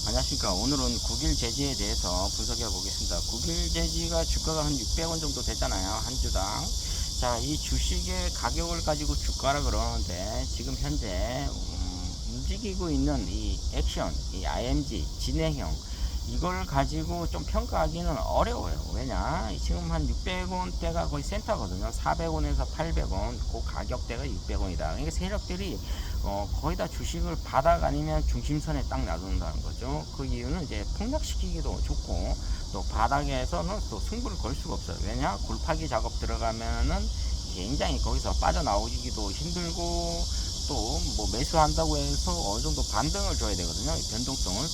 안녕하십니까. 오늘은 국일제지에 대해서 분석해 보겠습니다. 국일제지가 주가가 한 600원 정도 되잖아요, 한 주당. 자, 이 주식의 가격을 가지고 주가라 그러는데 지금 현재 움직이고 있는 이 액션, 이 IMG 진행형, 이걸 가지고 좀 평가하기는 어려워요. 왜냐, 지금 한 600원대가 거의 센터거든요. 400원에서 800원, 그 가격대가 600원이다. 그러니까 세력들이 거의 다 주식을 바닥 아니면 중심선에 딱 놔둔다는 거죠. 그 이유는 이제 폭락시키기도 좋고, 또 바닥에서는 또 승부를 걸 수가 없어요. 왜냐, 골파기 작업 들어가면은 굉장히 거기서 빠져나오기도 힘들고, 또 뭐 매수한다고 해서 어느 정도 반등을 줘야 되거든요.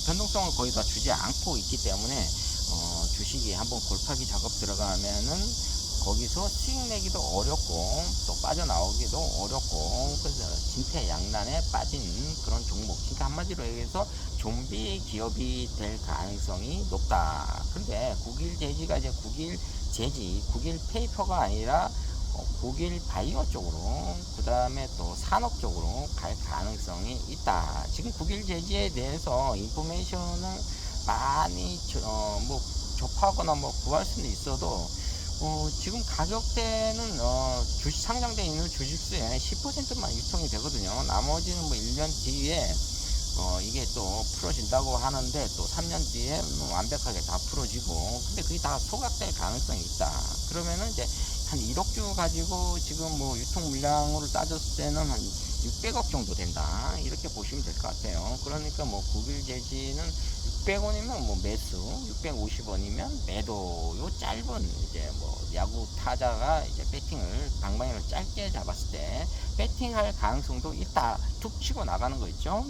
변동성을 거의 다 주지 않고 있기 때문에 주식이 한번 골파기 작업 들어가면은 거기서 수익 내기도 어렵고 또 빠져나오기도 어렵고, 그래서 진퇴양난에 빠진 그런 종목, 그러니까 한마디로 얘기해서 좀비 기업이 될 가능성이 높다. 근데 국일제지가 이제 국일 페이퍼가 아니라 국일 바이오 쪽으로, 그 다음에 또 산업 쪽으로 갈 가능성이 있다. 지금 국일 제지에 대해서 인포메이션을 많이 뭐 접하거나 뭐 구할 수는 있어도 지금 가격대는 주식 상장되어 있는 주식수의 10%만 유통이 되거든요. 나머지는 뭐 1년 뒤에 이게 또 풀어진다고 하는데 또 3년 뒤에 완벽하게 다 풀어지고, 근데 그게 다 소각될 가능성이 있다. 그러면은 이제 한 1억 주 가지고 지금 뭐 유통 물량으로 따졌을 때는 한 600억 정도 된다, 이렇게 보시면 될 것 같아요. 그러니까 뭐 국일제지는 600원이면 뭐 매수, 650원이면 매도. 요 짧은 이제 뭐 야구 타자가 이제 배팅을 방망이를 짧게 잡았을 때 배팅할 가능성도 있다, 툭 치고 나가는 거 있죠.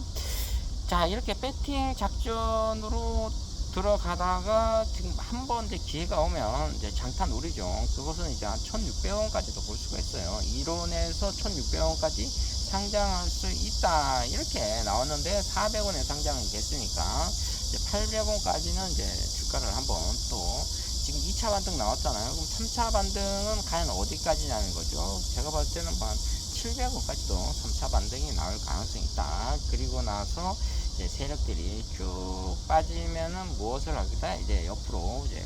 자, 이렇게 배팅 작전으로 들어가다가 지금 한번 이제 기회가 오면 이제 장타 노리죠. 그것은 이제 한 1600원까지도 볼 수가 있어요. 이론에서 1600원까지 상장할 수 있다, 이렇게 나왔는데 400원에 상장이 됐으니까 이제 800원까지는 이제 주가를 한번 또, 지금 2차 반등 나왔잖아요. 그럼 3차 반등은 과연 어디까지냐는 거죠. 제가 봤을 때는 한 700원까지도 3차 반등이 나올 가능성이 있다. 그리고 나서 이제 세력들이 쭉 빠지면은 무엇을 하겠다, 이제 옆으로 이제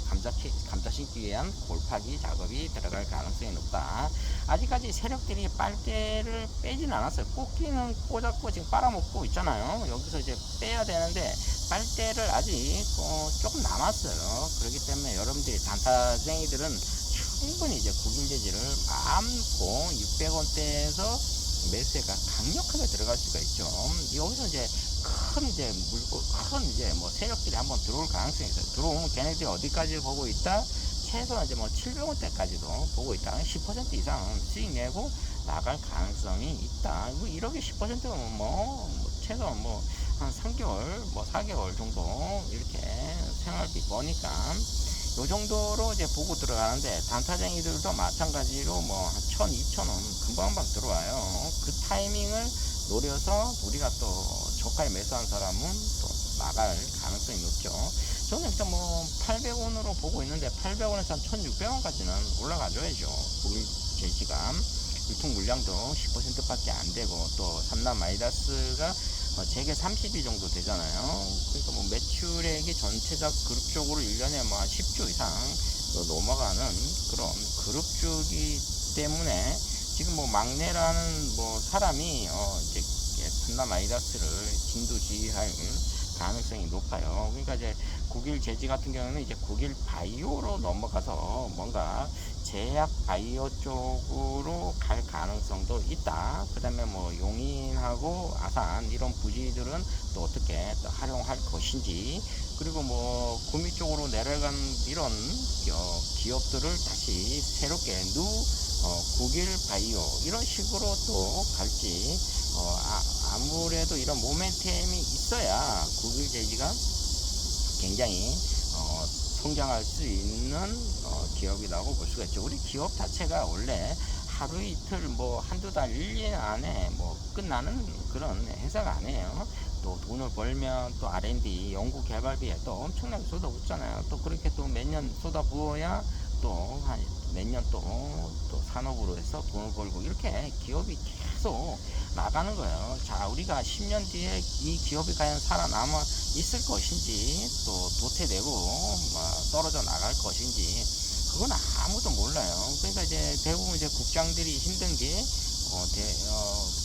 감자 심기 위한 골파기 작업이 들어갈 가능성이 높다. 아직까지 세력들이 빨대를 빼진 않았어요. 꽂기는 꽂았고 지금 빨아먹고 있잖아요. 여기서 이제 빼야 되는데 빨대를 아직 조금 남았어요. 그렇기 때문에 여러분들이 단타쟁이들은 충분히 이제 국일제지를 마음고 600원대에서 매수가 강력하게 들어갈 수가 있죠. 여기서 이제 큰 이제 뭐 세력들이 한번 들어올 가능성이 있어요. 들어오면 걔네들이 어디까지 보고 있다? 최소한 이제 뭐 700원대까지도 보고 있다. 10% 이상 수익 내고 나갈 가능성이 있다. 뭐 1억에 10%면 최소한 한 3개월, 4개월 정도 이렇게 생활비 버니까 요 정도로 이제 보고 들어가는데, 단타쟁이들도 마찬가지로 한 1000, 2000원 금방금방 들어와요. 그 타이밍을 노려서 우리가 또 저가에 매수한 사람은 또 나갈 가능성이 높죠. 저는 일단 800원으로 보고 있는데 800원에서 한 1600원까지는 올라가줘야죠. 국일제지가 유통 물량도 10% 밖에 안 되고, 또 삼남 마이다스가 재계 30위 정도 되잖아요. 그러니까 매출액이 전체적 그룹적으로 1년에 한 10조 이상 넘어가는 그런 그룹주기 때문에 지금 막내라는 사람이 이제 삼남 마이다스를 진두지휘할 가능성이 높아요. 그러니까 이제 국일 제지 같은 경우는 이제 국일 바이오로 넘어가서 뭔가 제약 바이오 쪽으로 갈 가능성도 있다. 그 다음에 용인하고 아산 이런 부지들은 또 어떻게 또 활용할 것인지, 그리고 구미 쪽으로 내려간 이런 기업들을 다시 새롭게 국일 바이오 이런 식으로 또 갈지, 아무래도 이런 모멘텀이 있어야 국일 제지가 굉장히 성장할 수 있는 기업이라고 볼 수가 있죠. 우리 기업 자체가 원래 하루 이틀 한두 달 1년 안에 끝나는 그런 회사가 아니에요. 또 돈을 벌면 또 R&D 연구 개발비에 또 엄청나게 쏟아붓잖아요. 또 그렇게 또 몇 년 쏟아부어야 또 한 몇 년 또 산업으로 해서 돈을 벌고 이렇게 기업이 계속 나가는 거예요. 자, 우리가 10년 뒤에 이 기업이 과연 살아남아 있을 것인지 또 도태되고 떨어져 나갈 것인지 그건 아무도 몰라요. 그러니까 이제 대부분 이제 국장들이 힘든 게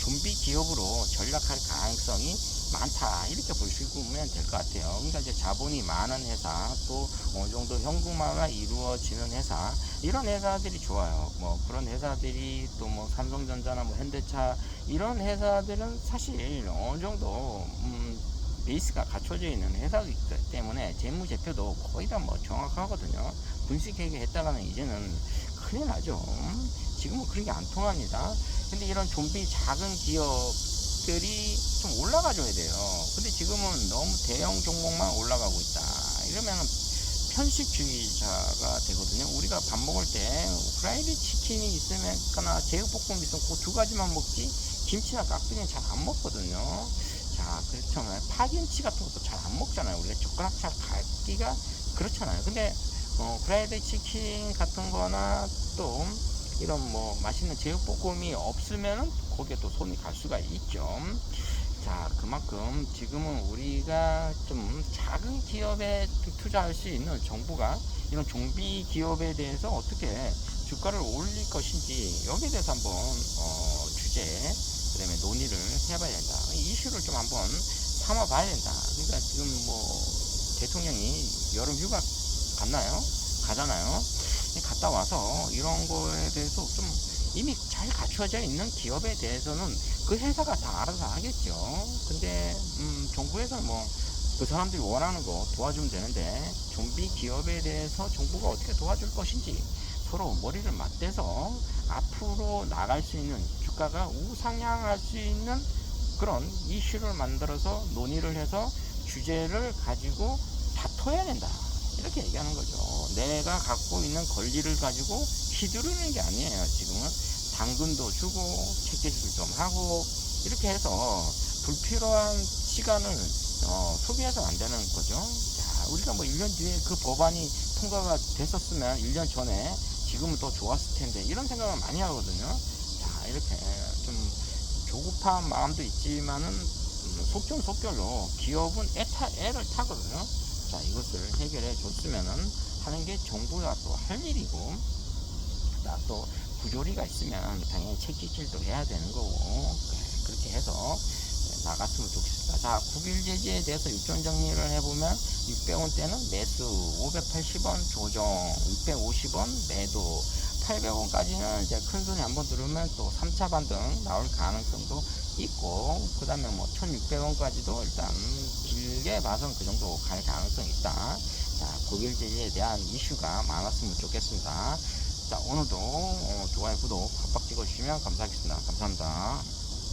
좀비 기업으로 전락할 가능성이 많다 이렇게 보시면 될 것 같아요. 그러니까 이제 자본이 많은 회사 또 어느 정도 현금화가 이루어지는 회사 이런 회사들이 좋아요. 뭐 그런 회사들이 또 뭐 삼성전자나 뭐 현대차 이런 회사들은 사실 어느 정도 베이스가 갖춰져 있는 회사이기 때문에 재무제표도 거의 다 뭐 정확하거든요. 분식회계 했다가는 이제는 큰일 나죠. 지금은 그런 게 안 통합니다. 근데 이런 좀비 작은 기업들이 좀 올라가줘야 돼요. 근데 지금은 너무 대형 종목만 올라가고 있다. 이러면 편식주의자가 되거든요. 우리가 밥 먹을 때 프라이드 치킨이 있으면거나 제육볶음이 있으면 그 두 가지만 먹지 김치나 깍두기는 잘 안 먹거든요. 자, 그렇잖아요. 파김치 같은 것도 잘 안 먹잖아요. 우리가 젓가락 잘 갖기가 그렇잖아요. 근데 프라이드 치킨 같은 거나 또 이런 뭐 맛있는 제육볶음이 없으면은 거기에 또 손이 갈 수가 있죠. 자, 그만큼 지금은 우리가 좀 작은 기업에 투자할 수 있는 정부가 이런 좀비 기업에 대해서 어떻게 주가를 올릴 것인지 여기에 대해서 한번 주제 그다음에 논의를 해봐야 된다. 이슈를 좀 한번 삼아봐야 된다. 그러니까 지금 뭐 대통령이 여름 휴가 갔나요? 가잖아요. 갔다 와서 이런 거에 대해서 좀 이미 잘 갖춰져 있는 기업에 대해서는 그 회사가 다 알아서 하겠죠. 근데 정부에서는 뭐 그 사람들이 원하는 거 도와주면 되는데 좀비 기업에 대해서 정부가 어떻게 도와줄 것인지 서로 머리를 맞대서 앞으로 나갈 수 있는 주가가 우상향할 수 있는 그런 이슈를 만들어서 논의를 해서 주제를 가지고 다퉈야 된다. 이렇게 얘기하는 거죠. 내가 갖고 있는 권리를 가지고 휘두르는 게 아니에요. 지금은 당근도 주고 채찍질 좀 하고 이렇게 해서 불필요한 시간을 소비해서는 안 되는 거죠. 자, 우리가 뭐 1년 뒤에 그 법안이 통과가 됐었으면 1년 전에 지금은 더 좋았을 텐데 이런 생각을 많이 하거든요. 자, 이렇게 좀 조급한 마음도 있지만은 속전속결로 기업은 애를 타거든요. 자, 이것을 해결해 줬으면은 하는 게 정부가 또 할 일이고, 또 부조리가 있으면 당연히 책임질도 해야 되는 거고, 그렇게 해서 나갔으면 좋겠습니다. 자, 국일 제지에 대해서 육전 정리를 해보면 600원대는 매수, 580원 조정, 650원 매도, 800원까지는 이제 큰 손이 한번 들으면 또 3차 반등 나올 가능성도 있고, 그 다음에 뭐 1600원까지도 일단 길게 봐서는 그 정도 갈 가능성이 있다. 자, 국일 제지에 대한 이슈가 많았으면 좋겠습니다. 자, 오늘도 좋아요, 구독 팍팍 찍어주시면 감사하겠습니다. 감사합니다.